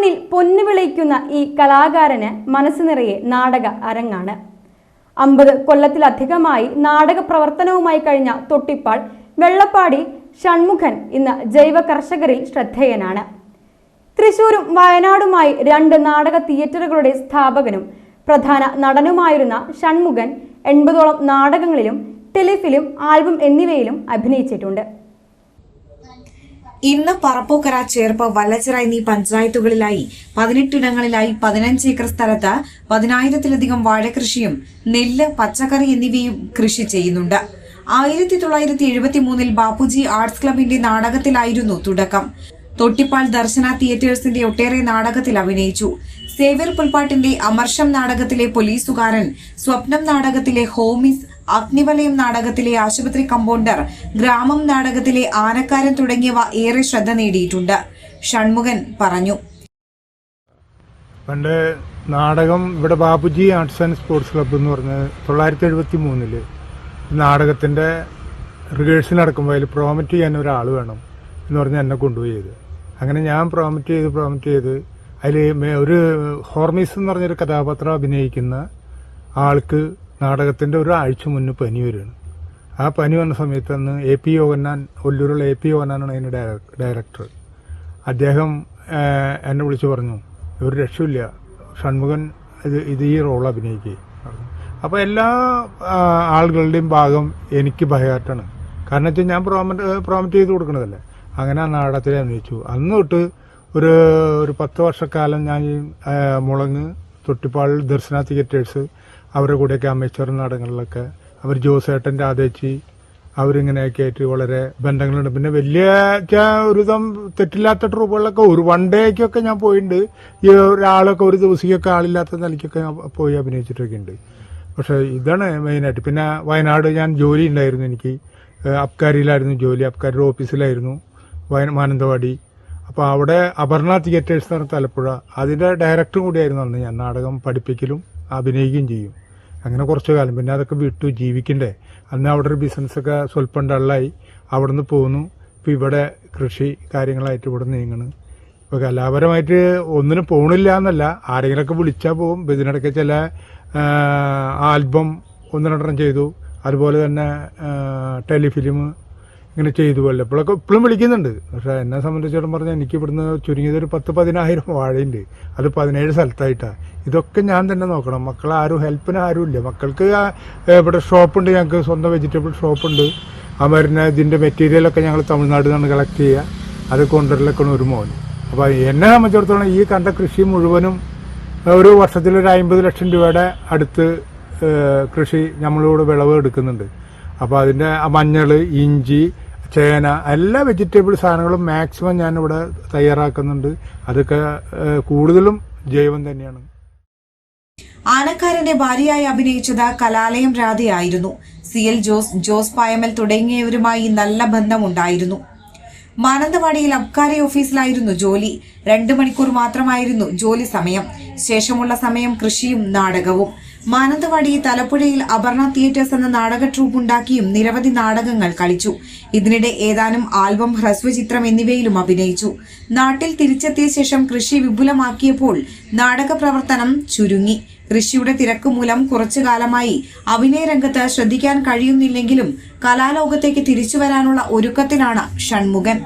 പൊന്മണ്ണിൽ പൊന്നു വിളയിക്കുന്ന ഈ കലാകാരന് മനസ്സ് നിറയെ നാടക അരങ്ങാണ്. 50 കൊല്ലത്തിലധികമായി നാടക പ്രവർത്തനവുമായി കഴിഞ്ഞ തൊട്ടിപ്പാൾ വെള്ളപ്പാടി ഷൺമുഖൻ ഇന്ന് ജൈവ കർഷകരിൽ ശ്രദ്ധേയനാണ്. തൃശൂരും വയനാടുമായി 2 നാടക തിയേറ്ററുകളുടെ സ്ഥാപകനും പ്രധാന നടനുമായിരുന്ന ഷൺമുഖൻ 80ഓളം നാടകങ്ങളിലും ടെലിഫിലിം, ആൽബം എന്നിവയിലും അഭിനയിച്ചിട്ടുണ്ട്. ഇന്ന് പറപ്പൂക്കര, ചേർപ്പ്, വല്ലച്ചിറ എന്നീ പഞ്ചായത്തുകളിലായി 18 ഇടങ്ങളിലായി 15 ഏക്കർ സ്ഥലത്ത് 10,000-ലധികം വാഴകൃഷിയും നെല്ല്, പച്ചക്കറി എന്നിവയും കൃഷി ചെയ്യുന്നുണ്ട്. 1973 ബാപ്പുജി ആർട്സ് ക്ലബിന്റെ നാടകത്തിലായിരുന്നു തുടക്കം. തൊട്ടിപ്പാൾ ദർശന തിയേറ്റേഴ്സിന്റെ ഒട്ടേറെ നാടകത്തിൽ അഭിനയിച്ചു. സേവ്യർ പുൽപ്പാട്ടിന്റെ അമർഷം നാടകത്തിലെ പോലീസുകാരൻ, സ്വപ്നം നാടകത്തിലെ ഹോമിസ്, അഗ്നിവലയം നാടകത്തിലെ ആശുപത്രി കമ്പൗണ്ടർ, ഗ്രാമം നാടകത്തിലെ ആനക്കാരൻ തുടങ്ങിയവ ഏറെ ശ്രദ്ധ നേടിയിട്ടുണ്ട്. ഷൺമുഖൻ പറഞ്ഞു. പണ്ട് നാടകം ഇവിടെ Bapuji arts and sports club എന്ന് പറഞ്ഞ് 1973 നാടകത്തിന്റെ റിഹേഴ്സൽ നടക്കുമ്പോൾ അതിൽ പ്രോമറ്റ് ചെയ്യാൻ ഒരാൾ വേണം എന്ന് പറഞ്ഞ് എന്നെ കൊണ്ടുപോയത്. അങ്ങനെ ഞാൻ പ്രോമറ്റ് ചെയ്ത് അതിൽ ഒരു ഹോർമീസ് എന്ന് പറഞ്ഞൊരു കഥാപാത്രം അഭിനയിക്കുന്ന ആൾക്ക് നാടകത്തിന്റെ ഒരാഴ്ച മുന്നേ പനി വരികയാണ്. ആ പനി വന്ന സമയത്ത് അന്ന് AP യോഗന്നാൻ, ഒല്ലൂരുള്ള AP യോഗന്നാനാണ് അതിന് ഡയറക്ടർ. അദ്ദേഹം എന്നെ വിളിച്ച് പറഞ്ഞു, ഒരു രക്ഷയില്ല, ഷൺമുഖൻ ഇത് ഈ റോൾ അഭിനയിക്കുക. അപ്പോൾ എല്ലാ ആളുകളുടെയും ഭാഗം എനിക്ക് ഭയമായിട്ടാണ്. കാരണം വെച്ചാൽ ഞാൻ പ്രോമറ്റ് ചെയ്ത് കൊടുക്കണതല്ലേ. അങ്ങനെ ആ നാടകത്തിൽ അഭിനയിച്ചു. അന്ന് തൊട്ട് ഒരു 10 വർഷക്കാലം ഞാൻ മുളങ്ങ്, തൊട്ടിപ്പാൾ ദർശന തിയേറ്റേഴ്സ് അവരുടെ കൂടെയൊക്കെ അമേച്ചർ നാടകങ്ങളിലൊക്കെ അവർ ജോസേട്ടൻ്റെ ആദേശി അവരിങ്ങനെയൊക്കെ ആയിട്ട് വളരെ ബന്ധങ്ങളുണ്ട്. പിന്നെ വലിയ ഒരുതം തെറ്റില്ലാത്ത ട്രൂപ്പുകളിലൊക്കെ ഒരു വൺ ഡേക്കൊക്കെ ഞാൻ പോയിട്ടുണ്ട്. ഈ ഒരാളൊക്കെ ഒരു ദിവസമൊക്കെ ആളില്ലാത്ത നിലയ്ക്കൊക്കെ പോയി അഭിനയിച്ചിട്ടൊക്കെ ഉണ്ട്. പക്ഷേ ഇതാണ് മെയിനായിട്ട്. പിന്നെ വയനാട് ഞാൻ ജോലി ഉണ്ടായിരുന്നു. എനിക്ക് അബ്കാരിയിലായിരുന്നു ജോലി. അബ്കാരിയുടെ ഓഫീസിലായിരുന്നു മാനന്തവാടി. അപ്പോൾ അവിടെ അപർണ തിയേറ്റേഴ്സ് എന്ന് പറഞ്ഞ തലപ്പുഴ, അതിൻ്റെ ഡയറക്ടറും കൂടിയായിരുന്നു അന്ന് ഞാൻ. നാടകം പഠിപ്പിക്കലും അഭിനയിക്കുകയും ചെയ്യും. അങ്ങനെ കുറച്ച് കാലം. പിന്നെ അതൊക്കെ വിട്ടു, ജീവിക്കണ്ടേ. അന്ന് അവിടെ ഒരു ബിസിനസ്സൊക്കെ സ്വല്പം ഡള്ളായി. അവിടെ നിന്ന് പോന്നു. ഇപ്പോൾ ഇവിടെ കൃഷി കാര്യങ്ങളായിട്ട് ഇവിടെ നീങ്ങണ്. ഇപ്പോൾ കലാപരമായിട്ട് ഒന്നിനും പോകണില്ല എന്നല്ല, ആരെങ്കിലുമൊക്കെ വിളിച്ചാൽ പോകും. ഇതിനിടയ്ക്ക് ചില ആൽബം 1-2 ചെയ്തു. അതുപോലെ തന്നെ ടെലിഫിലിം ഇങ്ങനെ ചെയ്തു. ഇപ്പോഴും വിളിക്കുന്നുണ്ട്. പക്ഷേ എന്നെ സംബന്ധിച്ചിടത്തോളം പറഞ്ഞാൽ എനിക്ക് ഇവിടുന്ന് ചുരുങ്ങിയത് ഒരു 10,000-10,000 വാഴയുണ്ട്. അത് 17 സ്ഥലത്തായിട്ടാണ്. ഇതൊക്കെ ഞാൻ തന്നെ നോക്കണം. മക്കളെ ഹെൽപ്പിന് ആരുമില്ല. മക്കൾക്ക് ഇവിടെ ഷോപ്പുണ്ട്, ഞങ്ങൾക്ക് സ്വന്തം വെജിറ്റബിൾ ഷോപ്പുണ്ട്. ആ മരുന്ന് ഇതിൻ്റെ മെറ്റീരിയലൊക്കെ ഞങ്ങൾ തമിഴ്നാട്ടിൽ നിന്നാണ് കളക്ട് ചെയ്യുക. അത് കൊണ്ടുവരലൊക്കെ ഒരു മോൻ. അപ്പോൾ എന്നെ സംബന്ധിച്ചിടത്തോളം ഈ കണ്ട കൃഷി മുഴുവനും ഒരു വർഷത്തിൽ ഒരു 50 ലക്ഷം രൂപയുടെ അടുത്ത് കൃഷി നമ്മളിവിടെ വിളവ് എടുക്കുന്നുണ്ട്. അപ്പോൾ അതിൻ്റെ മഞ്ഞൾ, ഇഞ്ചി, ചേന, എല്ലാ വെജിറ്റബിൾ സാധനങ്ങളും മാക്സിമം ഞാനിവിടെ തയ്യാറാക്കുന്നുണ്ട്. അതൊക്കെ കൂടുതലും ജൈവം തന്നെയാണ്. ആനക്കാരന്റെ ഭാര്യയായി അഭിനയിച്ചത് കലാലയം രാധയായിരുന്നു. CL ജോസ്, ജോസ് പായമൽ തുടങ്ങിയവരുമായി നല്ല ബന്ധമുണ്ടായിരുന്നു. മാനന്തവാടിയിൽ അബ്കാരി ഓഫീസിലായിരുന്നു ജോലി. 2 മണിക്കൂർ മാത്രമായിരുന്നു ജോലി സമയം. ശേഷമുള്ള സമയം കൃഷിയും നാടകവും. മാനന്തവാടി തലപ്പുഴയിൽ അപർണ തിയേറ്റേഴ്സ് എന്ന നാടക ട്രൂപ്പ് ഉണ്ടാക്കിയും നിരവധി നാടകങ്ങൾ കളിച്ചു. ഇതിനിടെ ഏതാനും ആൽബം, ഹ്രസ്വചിത്രം എന്നിവയിലും അഭിനയിച്ചു. നാട്ടിൽ തിരിച്ചെത്തിയ ശേഷം കൃഷി വിപുലമാക്കിയപ്പോൾ നാടക പ്രവർത്തനം ചുരുങ്ങി. കൃഷിയുടെ തിരക്ക് മൂലം കുറച്ചുകാലമായി അഭിനയ രംഗത്ത് ശ്രദ്ധിക്കാൻ കഴിയുന്നില്ലെങ്കിലും കലാലോകത്തേക്ക് തിരിച്ചുവരാനുള്ള ഒരുക്കത്തിലാണ് ഷൺമുഖൻ.